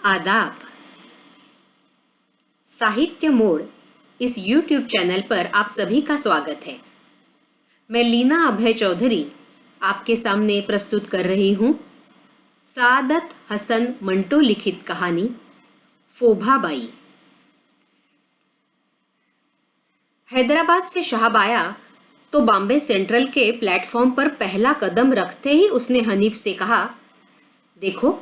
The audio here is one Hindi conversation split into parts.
आदाब। साहित्य मोड़ इस YouTube चैनल पर आप सभी का स्वागत है। मैं लीना अभय चौधरी आपके सामने प्रस्तुत कर रही हूँ सादत हसन मंटो लिखित कहानी फोभाबाई। हैदराबाद से शाहब आया तो बॉम्बे सेंट्रल के प्लेटफॉर्म पर पहला कदम रखते ही उसने हनीफ से कहा, देखो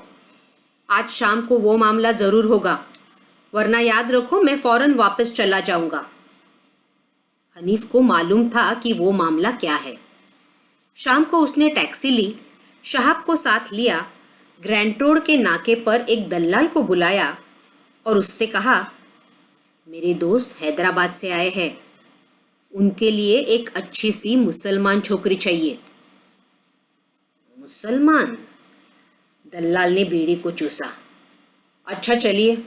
आज शाम को वो मामला जरूर होगा, वरना याद रखो मैं फौरन वापस चला जाऊंगा। हनीफ को मालूम था कि वो मामला क्या है। शाम को उसने टैक्सी ली, शाहब को साथ लिया, ग्रैंड रोड के नाके पर एक दल्लाल को बुलाया और उससे कहा, मेरे दोस्त हैदराबाद से आए हैं, उनके लिए एक अच्छी सी मुसलमान छोकरी चाहिए। मुसलमान? दल्लाल ने बीड़ी को चूसा। अच्छा चलिए,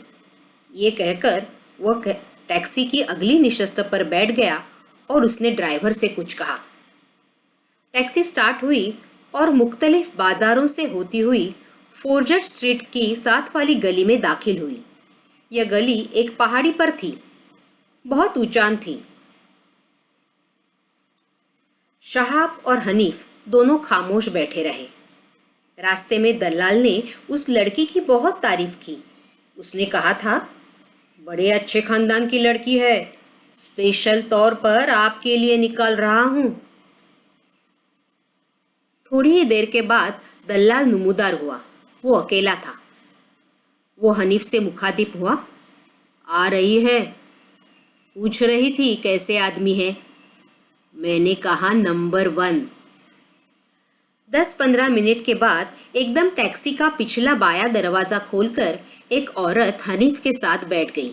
ये कहकर वह टैक्सी की अगली नशिस्त पर बैठ गया और उसने ड्राइवर से कुछ कहा। टैक्सी स्टार्ट हुई और मुख्तलिफ बाजारों से होती हुई फोर्जट स्ट्रीट की साथ वाली गली में दाखिल हुई। यह गली एक पहाड़ी पर थी, बहुत ऊंचान थी। शाहब और हनीफ दोनों खामोश बैठे रहे। रास्ते में दल्लाल ने उस लड़की की बहुत तारीफ की। उसने कहा था, बड़े अच्छे खानदान की लड़की है, स्पेशल तौर पर आपके लिए निकाल रहा हूं। थोड़ी ही देर के बाद दल्लाल नुमुदार हुआ। वो अकेला था। वो हनीफ से मुखातिब हुआ, आ रही है? पूछ रही थी कैसे आदमी है। मैंने कहा नंबर 1। 10-15 मिनट के बाद एकदम टैक्सी का पिछला बाया दरवाजा खोलकर एक औरत हनीफ के साथ बैठ गई।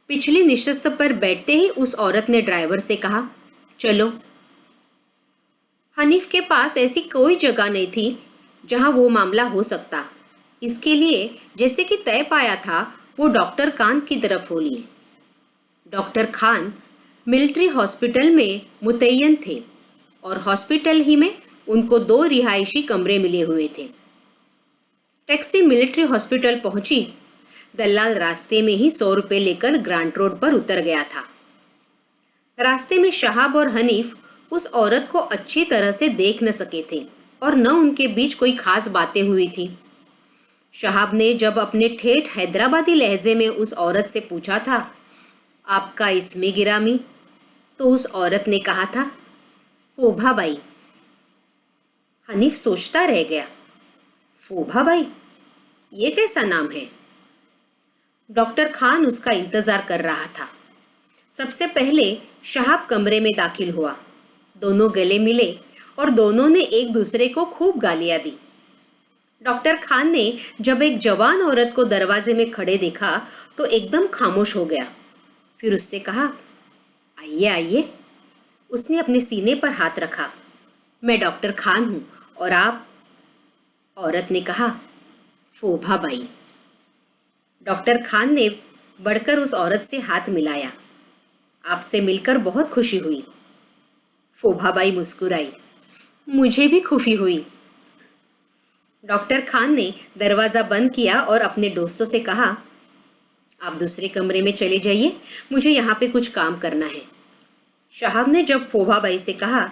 पिछली नशिस्त पर बैठते ही उस औरत ने ड्राइवर से कहा, चलो। हनीफ के पास ऐसी कोई जगह नहीं थी जहां वो मामला हो सकता। इसके लिए जैसे कि तय पाया था, वो डॉक्टर खान की तरफ हो लिए। डॉक्टर खान मिलिट्री हॉस्पिटल में मुतय्यन थे और हॉस्पिटल ही में उनको 2 रिहायशी कमरे मिले हुए थे। टैक्सी मिलिट्री हॉस्पिटल पहुंची। दल्लाल रास्ते में ही 100 रुपये लेकर ग्रांट रोड पर उतर गया था। रास्ते में शाहब और हनीफ उस औरत को अच्छी तरह से देख न सके थे और न उनके बीच कोई खास बातें हुई थी। शाहब ने जब अपने ठेठ हैदराबादी लहजे में उस औरत से पूछा था, आपका इसमें गिरामी, तो उस औरत ने कहा था, फोभाबाई। हनीफ सोचता रह गया, फोभाबाई, ये कैसा नाम है? डॉक्टर खान उसका इंतजार कर रहा था। सबसे पहले शाहब कमरे में दाखिल हुआ। दोनों गले मिले और दोनों ने एक दूसरे को खूब गालियां दी। डॉक्टर खान ने जब एक जवान औरत को दरवाजे में खड़े देखा तो एकदम खामोश हो गया। फिर उससे कहा, आइए आइए। उसने अपने सीने पर हाथ रखा। मैं डॉक्टर खान हूं और आप? औरत ने कहा, फोभाबाई। डॉक्टर खान ने बढ़कर उस औरत से हाथ मिलाया। आपसे मिलकर बहुत खुशी हुई। फोभाबाई मुस्कुराई, मुझे भी खुशी हुई। डॉक्टर खान ने दरवाजा बंद किया और अपने दोस्तों से कहा, आप दूसरे कमरे में चले जाइए, मुझे यहाँ पे कुछ काम करना है। शाहब ने जब फोभाबाई से कहा,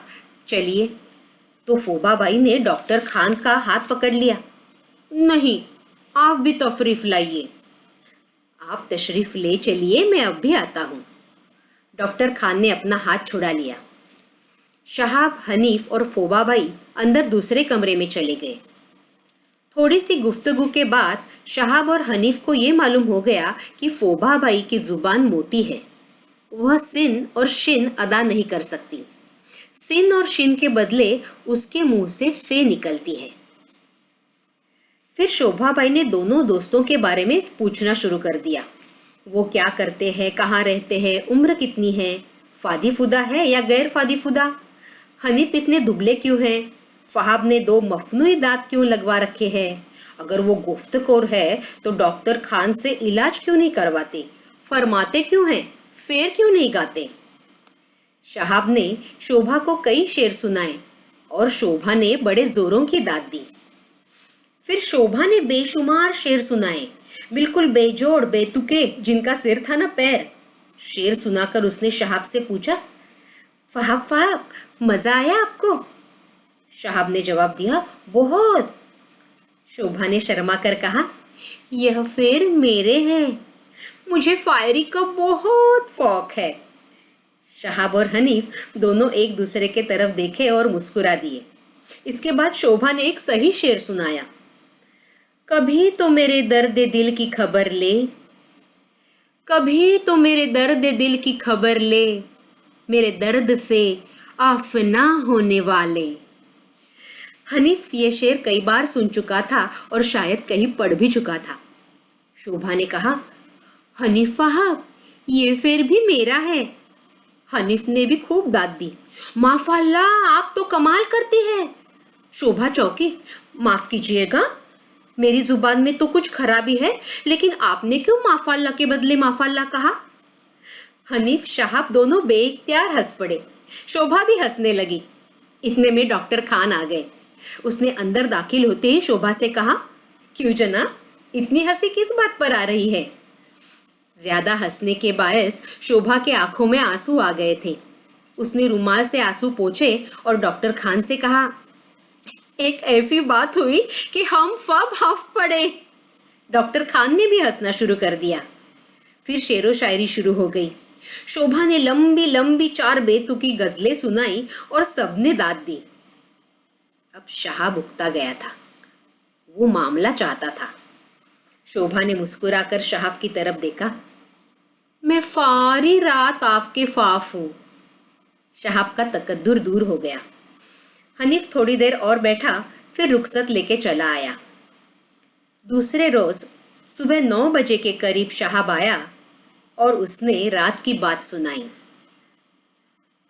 चलिए, तो फोभाबाई ने डॉक्टर खान का हाथ पकड़ लिया। नहीं, आप भी तशरीफ लाइए। आप तशरीफ ले चलिए, मैं अब भी आता हूँ। डॉक्टर खान ने अपना हाथ छुड़ा लिया। शाहब, हनीफ और फोभाबाई अंदर दूसरे कमरे में चले गए। थोड़ी सी गुफ्तगू के बाद शाहब और हनीफ को ये मालूम हो गया कि फोभाबाई की जुबान मोटी है। वह सिन और शिन अदा नहीं कर सकती। सिन और शिन के बदले उसके मुंह से फे निकलती है। फिर शोभाबाई ने दोनों दोस्तों के बारे में पूछना शुरू कर दिया। वो क्या करते हैं, कहाँ रहते हैं, उम्र कितनी है, फादीफुदा है या गैर फादीफुदा, हनीफ इतने दुबले क्यों हैं, फहाब ने 2 मफनूई दांत क्यों लगवा रखे हैं, अगर वो गुफ्तखोर है तो डॉक्टर खान से इलाज क्यों नहीं करवाते, फरमाते क्यों हैं, फेर क्यों नहीं गाते। शाहब ने शोभा को कई शेर सुनाए और शोभा ने बड़े जोरों की दाद दी। फिर शोभा ने बेशुमार शेर सुनाए। बिल्कुल बेजोड़ बेतुके, जिनका सिर था ना पैर। शेर सुनाकर उसने शहाब से पूछा, फहाब फहाब, मजा आया आपको? शहाब ने जवाब दिया, बहुत। शोभा ने शर्मा कर कहा, यह फेर मेरे हैं, मुझे फायरी का बहुत शौक है। शहाब और हनीफ दोनों एक दूसरे के तरफ देखे और मुस्कुरा दिए। इसके बाद शोभा ने एक सही शेर सुनाया, कभी तो मेरे दर्द दिल की खबर ले, कभी तो मेरे दर्द दिल की खबर ले, मेरे दर्द पे आफ ना होने वाले। हनीफ ये शेर कई बार सुन चुका था और शायद कहीं पढ़ भी चुका था। शोभा ने कहा, हनीफ साहब, ये फेर भी मेरा है। हनीफ ने भी खूब दाद दी, माशाअल्लाह, आप तो कमाल करते हैं। शोभा चौंकी, माफ कीजिएगा, मेरी जुबान में तो कुछ खराबी है, लेकिन आपने क्यों माशाअल्लाह के बदले माशाअल्लाह कहा? हनीफ शहाब दोनों बेइख्तियार हंस पड़े। शोभा भी हंसने लगी। इतने में डॉक्टर खान आ गए। उसने अंदर दाखिल होते ही शोभा से कहा, क्यों जनाब, इतनी हंसी किस बात पर आ रही है? ज्यादा हंसने के बायस शोभा के आंखों में आंसू आ गए थे। उसने रुमाल से आंसू पोंछे और डॉक्टर खान से कहा, एक ऐसी बात हुई कि हम सब हंस पड़े। डॉक्टर खान ने भी हंसना शुरू कर दिया। फिर शेरो शायरी शुरू हो गई। शोभा ने लंबी लंबी 4 बेतुकी गजलें सुनाई और सबने दाद दी। अब शहाब उकता गया था। वो मामला चाहता था। शोभा ने मुस्कुराकर शहाब की तरफ देखा, मैं सारी रात आपके फाफ हूं। शहाब का तकद्दुर दूर हो गया। हनीफ थोड़ी देर और बैठा, फिर रुखसत लेके चला आया। दूसरे रोज सुबह 9 बजे के करीब शहाब आया और उसने रात की बात सुनाई।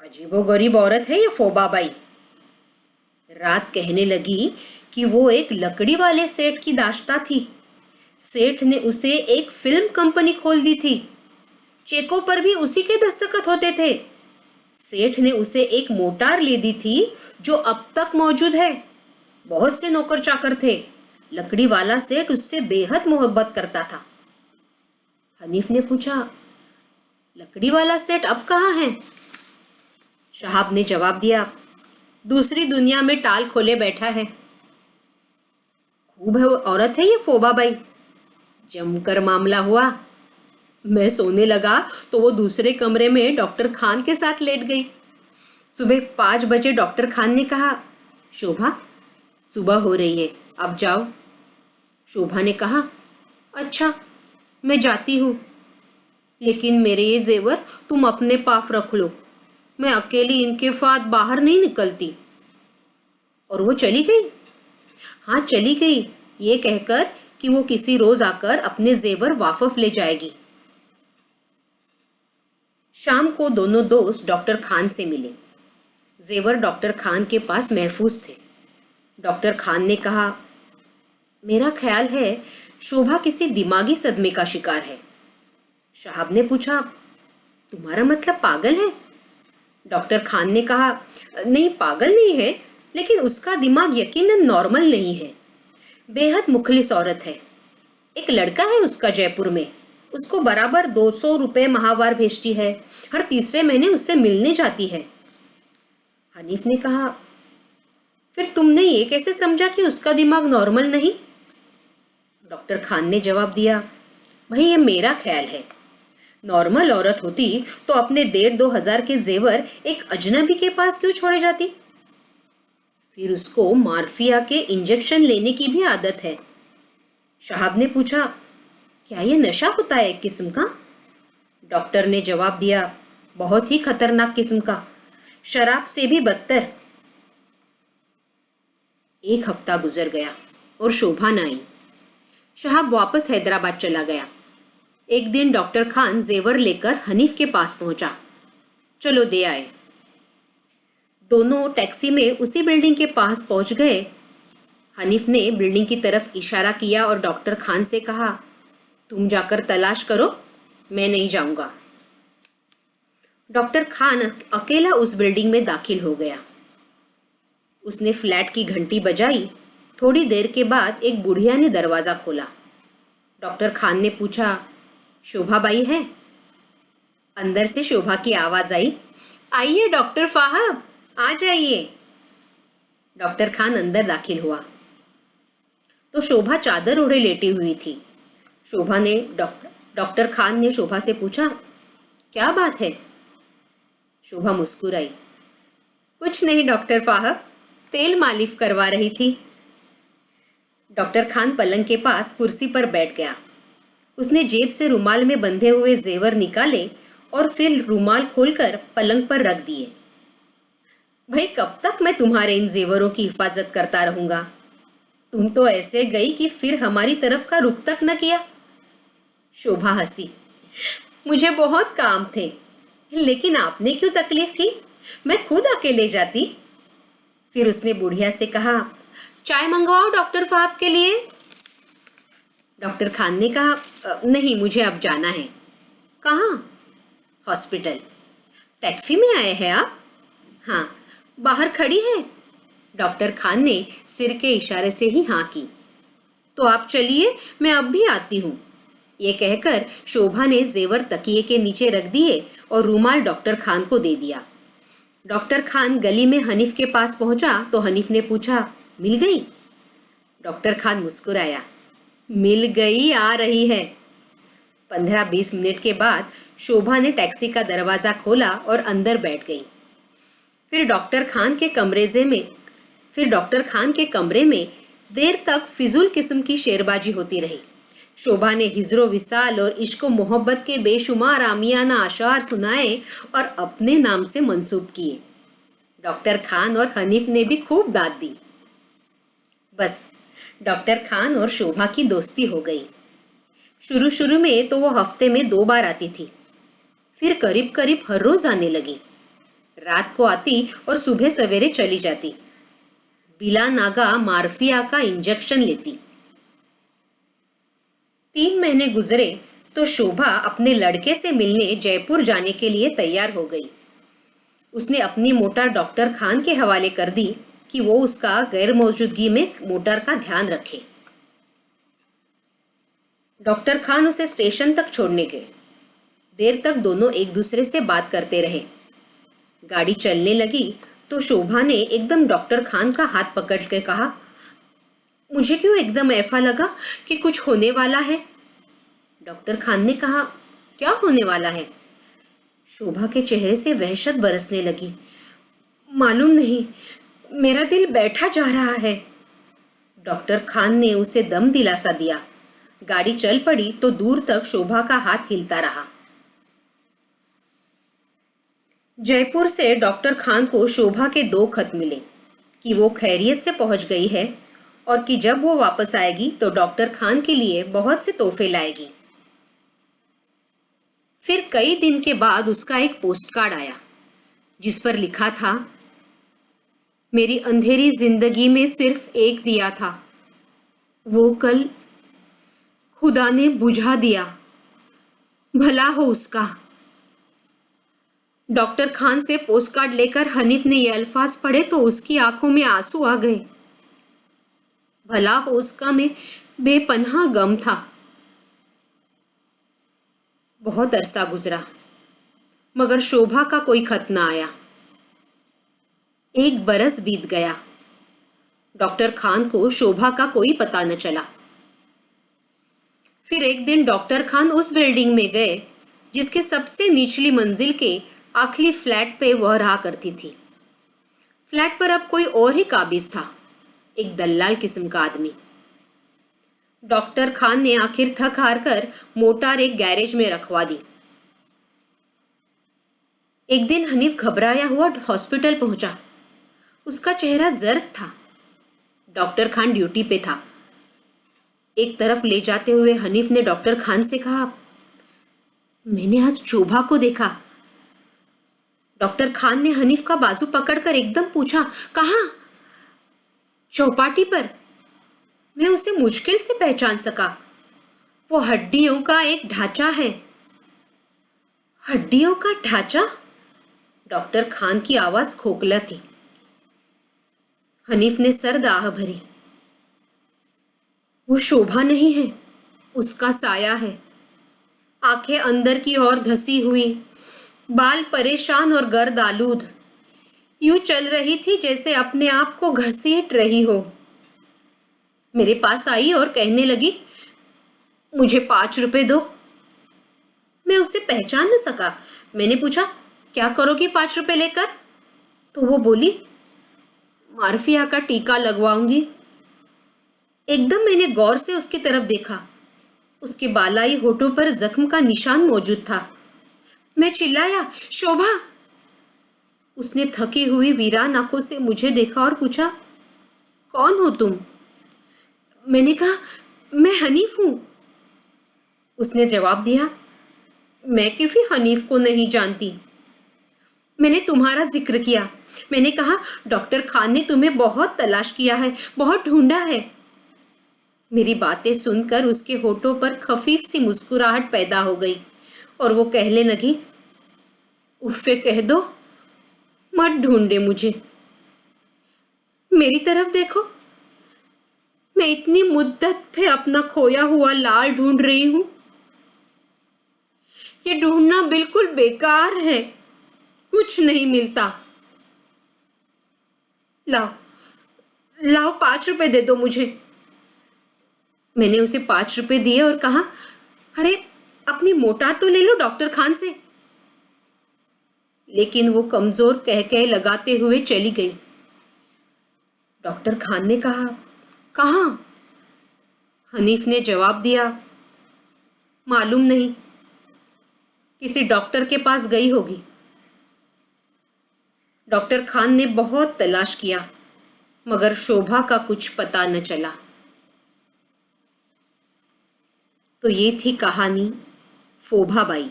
अजीबोगरीब औरत है ये फोबाबाई। रात कहने लगी कि वो एक लकड़ी वाले सेठ की दाश्ता थी। सेठ ने उसे एक फिल्म कंपनी खोल दी थी। चेकों पर भी उसी के दस्तखत होते थे। सेठ ने उसे एक मोटार ले दी थी जो अब तक मौजूद है। बहुत से नौकर चाकर थे। लकड़ी वाला सेठ उससे बेहद मोहब्बत करता था। हनीफ ने पूछा, लकड़ी वाला सेठ अब कहाँ है? शहाब ने जवाब दिया, दूसरी दुनिया में टाल खोले बैठा है। खूब है औरत है ये फोबाबाई। जमकर मामला हुआ। मैं सोने लगा तो वो दूसरे कमरे में डॉक्टर खान के साथ लेट गई। सुबह 5 बजे डॉक्टर खान ने कहा, शोभा, सुबह हो रही है, अब जाओ। शोभा ने कहा, अच्छा, मैं जाती हूँ, लेकिन मेरे ये जेवर तुम अपने पास रख लो। मैं अकेली इनके साथ बाहर नहीं निकलती। और वो चली गई। हाँ, चली गई, ये कहकर कि वो किसी रोज आकर अपने जेवर वापस ले जाएगी। शाम को दोनों दोस्त डॉक्टर खान से मिले। जेवर डॉक्टर खान के पास महफूज थे। डॉक्टर खान ने कहा, मेरा ख्याल है शोभा किसी दिमागी सदमे का शिकार है। शहाब ने पूछा, तुम्हारा मतलब पागल है? डॉक्टर खान ने कहा, नहीं, पागल नहीं है, लेकिन उसका दिमाग यकीनन नॉर्मल नहीं है। बेहद मुखलिस औरत है। एक लड़का है उसका जयपुर में, उसको बराबर 200 रुपए माहवार भेजती है। हर तीसरे महीने उससे मिलने जाती है। हनीफ ने कहा, फिर तुमने ये कैसे समझा कि उसका दिमाग नॉर्मल नहीं? डॉक्टर खान ने जवाब दिया, भाई, ये मेरा ख्याल है। नॉर्मल औरत होती तो अपने 1,500-2 हजार के जेवर एक अजनबी के पास क्यों छोड़े जाती? फिर उसको मार्फिया के इंजेक्शन लेने की भी आदत है। शहाब ने पूछा, क्या ये नशा होता है एक किस्म का? डॉक्टर ने जवाब दिया, बहुत ही खतरनाक किस्म का, शराब से भी बदतर। 1 हफ्ता गुजर गया और शोभा न आई। शहाब वापस हैदराबाद चला गया। एक दिन डॉक्टर खान जेवर लेकर हनीफ के पास पहुंचा। चलो दे आए। दोनों टैक्सी में उसी बिल्डिंग के पास पहुंच गए। हनीफ ने बिल्डिंग की तरफ इशारा किया और डॉक्टर खान से कहा, तुम जाकर तलाश करो, मैं नहीं जाऊंगा। डॉक्टर खान अकेला उस बिल्डिंग में दाखिल हो गया। उसने फ्लैट की घंटी बजाई। थोड़ी देर के बाद एक बुढ़िया ने दरवाजा खोला। डॉक्टर खान ने पूछा, शोभा बाई है? अंदर से शोभा की आवाज आई, आइए डॉक्टर साहब, आ जाइए। डॉक्टर खान अंदर दाखिल हुआ तो शोभा चादर ओढ़े लेटी हुई थी। डॉक्टर खान ने शोभा से पूछा, क्या बात है? शोभा मुस्कुराई, कुछ नहीं डॉक्टर साहब, तेल मालिश करवा रही थी। डॉक्टर खान पलंग के पास कुर्सी पर बैठ गया। उसने जेब से रुमाल में बंधे हुए जेवर निकाले और फिर रुमाल खोलकर पलंग पर रख दिए। भाई, कब तक मैं तुम्हारे इन जेवरों की हिफाजत करता रहूंगा? तुम तो ऐसे गई कि फिर हमारी तरफ का रुख तक न किया। शोभा हंसी, मुझे बहुत काम थे, लेकिन आपने क्यों तकलीफ की? मैं खुद आके ले जाती। फिर उसने बुढ़िया से कहा, चाय मंगवाओ डॉक्टर साहब के लिए। डॉक्टर खान ने कहा, नहीं, मुझे अब जाना है। कहाँ? हॉस्पिटल। टैक्सी में आए हैं आप? हाँ, बाहर खड़ी है। डॉक्टर खान ने सिर के इशारे से ही हाँ की। तो आप चलिए, मैं अब भी आती हूँ। ये कहकर शोभा ने जेवर तकिए के नीचे रख दिए और रुमाल डॉक्टर खान को दे दिया। डॉक्टर खान गली में हनीफ के पास पहुंचा तो हनीफ ने पूछा, मिल गई? डॉक्टर खान मुस्कुराया, मिल गई, आ रही है। 15-20 मिनट के बाद शोभा ने टैक्सी का दरवाजा खोला और अंदर बैठ गई। फिर डॉक्टर खान के कमरे में देर तक फिजूल किस्म की शेरबाजी होती रही। शोभा ने हिजरो विसाल और इश्क मोहब्बत के बेशुमार आमियाना आशार सुनाए और अपने नाम से मंसूब किए। डॉक्टर खान और हनीफ ने भी खूब दाद दी। बस, डॉक्टर खान और शोभा की दोस्ती हो गई। शुरू शुरू में तो वो हफ्ते में 2 बार आती थी, फिर करीब करीब हर रोज आने लगी। रात को आती और सुबह सवेरे चली जाती। बिला नागा मार्फिया का इंजेक्शन लेती। 3 महीने गुजरे तो शोभा अपने लड़के से मिलने जयपुर जाने के लिए तैयार हो गई। उसने अपनी मोटर डॉक्टर खान के हवाले कर दी कि वो उसका गैर मौजूदगी में मोटर का ध्यान रखे। डॉक्टर खान उसे स्टेशन तक छोड़ने गए। देर तक दोनों एक दूसरे से बात करते रहे। गाड़ी चलने लगी तो शोभा ने एकदम डॉक्टर खान का हाथ पकड़ के कहा, मुझे क्यों एकदम ऐसा लगा कि कुछ होने वाला है? डॉक्टर खान ने कहा, क्या होने वाला है? शोभा के चेहरे से वहशत बरसने लगी। मालूम नहीं, मेरा दिल बैठा जा रहा है। डॉक्टर खान ने उसे दम दिलासा दिया। गाड़ी चल पड़ी तो दूर तक शोभा का हाथ हिलता रहा। जयपुर से डॉक्टर खान को शोभा के 2 खत मिले कि वो खैरियत से पहुंच गई है और कि जब वो वापस आएगी तो डॉक्टर खान के लिए बहुत से तोहफे लाएगी। फिर कई दिन के बाद उसका एक पोस्ट कार्ड आया जिस पर लिखा था, मेरी अंधेरी जिंदगी में सिर्फ एक दिया था, वो कल खुदा ने बुझा दिया, भला हो उसका। डॉक्टर खान से पोस्ट कार्ड लेकर हनीफ ने ये अल्फाज पढ़े तो उसकी आंखों में आंसू आ गए। भला हो उसका में बेपनाह गम था। बहुत अरसा गुजरा मगर शोभा का कोई खत ना आया। 1 बरस बीत गया। डॉक्टर खान को शोभा का कोई पता न चला। फिर एक दिन डॉक्टर खान उस बिल्डिंग में गए जिसके सबसे निचली मंजिल के आखिरी फ्लैट पे वह रहा करती थी। फ्लैट पर अब कोई और ही काबिज था, एक दल्लाल किस्म का आदमी। डॉक्टर खान ने आखिर थक हार कर मोटर एक गैरेज में रखवा दी। एक दिन हनीफ घबराया हुआ हॉस्पिटल पहुंचा। उसका चेहरा जर्द था। डॉक्टर खान ड्यूटी पे था। एक तरफ ले जाते हुए हनीफ ने डॉक्टर खान से कहा, मैंने आज शोभा को देखा। डॉक्टर खान ने हनीफ का बाजू पकड़कर एकदम पूछा, कहाँ? चौपाटी पर। मैं उसे मुश्किल से पहचान सका। वो हड्डियों का एक ढांचा है। हड्डियों का ढांचा? डॉक्टर खान की आवाज खोखला थी। हनीफ ने सर्द आह भरी, वो शोभा नहीं है। उसका साया है। आंखें अंदर की ओर धसी हुई, बाल परेशान और गर्द आलूद, यूं चल रही थी जैसे अपने आप को घसीट रही हो। मेरे पास आई और कहने लगी, मुझे 5 रुपए दो। मैं उसे पहचान न सका। मैंने पूछा, क्या करोगी 5 रुपए लेकर? तो वो बोली, मार्फिया का टीका लगवाऊंगी। एकदम मैंने गौर से उसकी तरफ देखा। उसके बालाई होठों पर जख्म का निशान मौजूद था। मैं चिल्लाया, शोभा। उसने थकी हुई वीरान आंखों से मुझे देखा और पूछा, कौन हो तुम? मैंने कहा, मैं हनीफ हूं। उसने जवाब दिया, मैं किसी हनीफ को नहीं जानती। मैंने तुम्हारा जिक्र किया। मैंने कहा, डॉक्टर खान ने तुम्हें बहुत तलाश किया है, बहुत ढूंढा है। मेरी बातें सुनकर उसके होठों पर खफीफ सी मुस्कुराहट पैदा हो गई और वो कहने लगी, उफ़े कह दो, मत ढूंढे मुझे। मेरी तरफ देखो, मैं इतनी मुद्दत पे अपना खोया हुआ लाल ढूंढ रही हूं। ये ढूंढना बिल्कुल बेकार है, कुछ नहीं मिलता। लाओ लाओ, 5 रुपए दे दो मुझे। मैंने उसे 5 रुपए दिए और कहा, अरे अपनी मोटार तो ले लो डॉक्टर खान से। लेकिन वो कमजोर कह लगाते हुए चली गई। डॉक्टर खान ने कहा, कहाँ? हनीफ ने जवाब दिया, मालूम नहीं, किसी डॉक्टर के पास गई होगी। डॉक्टर खान ने बहुत तलाश किया मगर शोभा का कुछ पता न चला। तो ये थी कहानी फोभाबाई।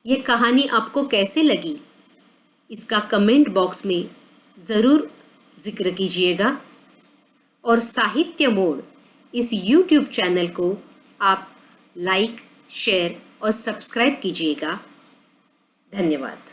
ये कहानी आपको कैसे लगी, इसका कमेंट बॉक्स में ज़रूर जिक्र कीजिएगा और साहित्य मोड़ इस YouTube चैनल को आप लाइक, शेयर और सब्सक्राइब कीजिएगा। धन्यवाद।